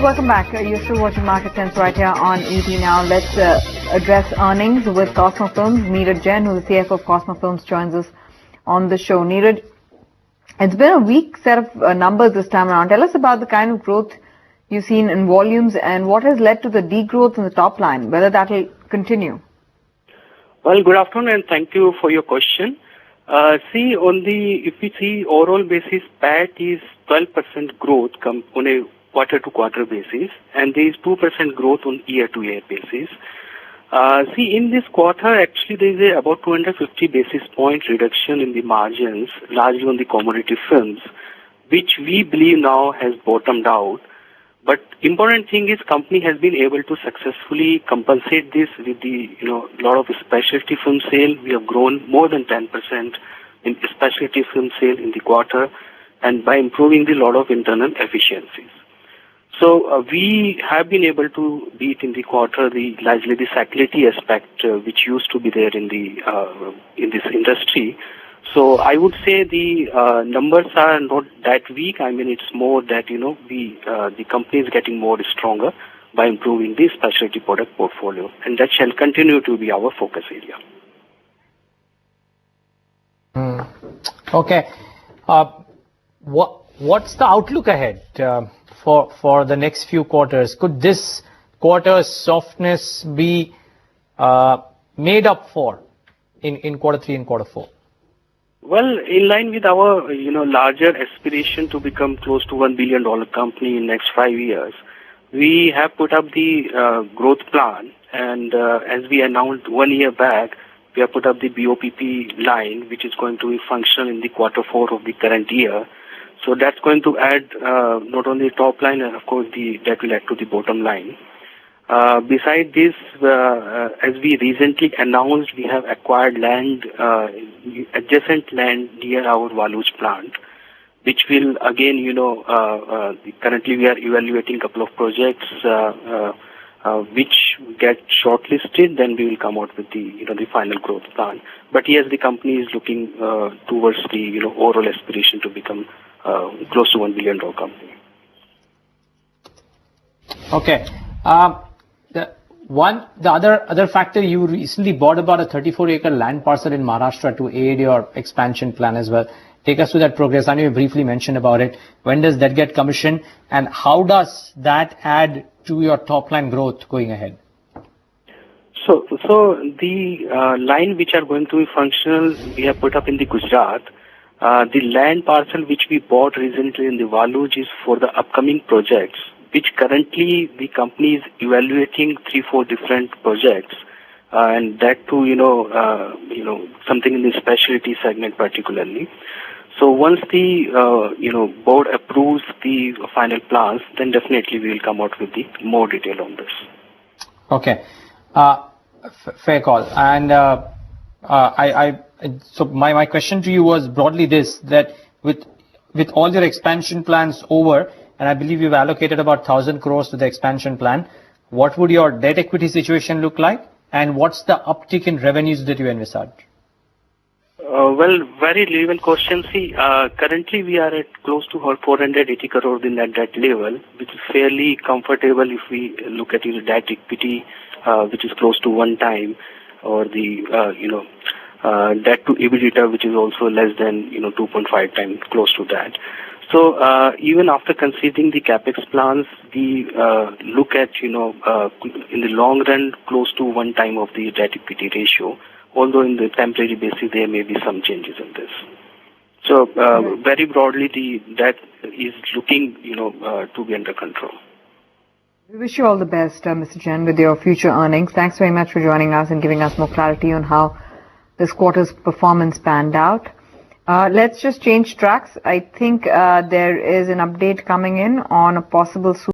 Welcome back. You're still watching Market Sense right here on ET Now. Let's address earnings with Cosmo Films. Neeraj Jain, who's the CFO of Cosmo Films, joins us on the show. Neeraj, it's been a weak set of numbers this time around. Tell us about the kind of growth you've seen in volumes and what has led to the degrowth in the top line, whether that will continue. Well, good afternoon and thank you for your question. If we see overall basis, PAT is 12% growth on a quarter-to-quarter basis, and there is 2% growth on year-to-year basis. In this quarter, actually, there is about 250 basis point reduction in the margins, largely on the commodity films, which we believe now has bottomed out. But important thing is company has been able to successfully compensate this with the lot of specialty film sale. We have grown more than 10% in specialty film sale in the quarter, and by improving the lot of internal efficiencies. So we have been able to beat in the quarter largely the cyclicality aspect which used to be there in this industry. So I would say the numbers are not that weak. I mean, it's more that the company is getting more stronger by improving the specialty product portfolio, and that shall continue to be our focus area. Okay. What's the outlook ahead for the next few quarters? Could this quarter's softness be made up for in quarter 3 and quarter 4? Well, in line with our larger aspiration to become close to $1 billion company in next 5 years, we have put up the growth plan, and as we announced 1 year back, we have put up the BOPP line, which is going to be functional in the quarter 4 of the current year. So that's going to add not only top line, and of course that will add to the bottom line. Beside this, as we recently announced, we have acquired land, adjacent land near our Waluj plant, which will again, currently we are evaluating a couple of projects which get shortlisted. Then we will come out with the final growth plan. But yes, the company is looking towards the overall aspiration to become close to $1 billion company. Okay. The other factor, you recently bought about a 34-acre land parcel in Maharashtra to aid your expansion plan as well. Take us through that progress. I know you briefly mentioned about it. When does that get commissioned, and how does that add to your top line growth going ahead? So the line which are going to be functional, we have put up in the Gujarat. The land parcel which we bought recently in the Waluj is for the upcoming projects, which currently the company is evaluating 3-4 different projects, and that too, something in the specialty segment particularly. So once the board approves the final plans, then definitely we will come out with the more detail on this. Okay, fair call. And so my question to you was broadly this: that with all your expansion plans over, and I believe you've allocated about 1,000 crores to the expansion plan, what would your debt equity situation look like, and what's the uptick in revenues that you envisage? Well, very relevant question. Currently we are at close to 480 crores in that debt level, which is fairly comfortable if we look at the debt equity, which is close to 1 time, or the debt to EBITDA, which is also less than 2.5 times, close to that. So even after considering the capex plans, we look at in the long run close to 1 time of the debt equity ratio. Although in the temporary basis there may be some changes in this. So very broadly, the debt is looking to be under control. We wish you all the best, Mr. Jain, with your future earnings. Thanks very much for joining us and giving us more clarity on how this quarter's performance panned out. Let's just change tracks. I think there is an update coming in on a possible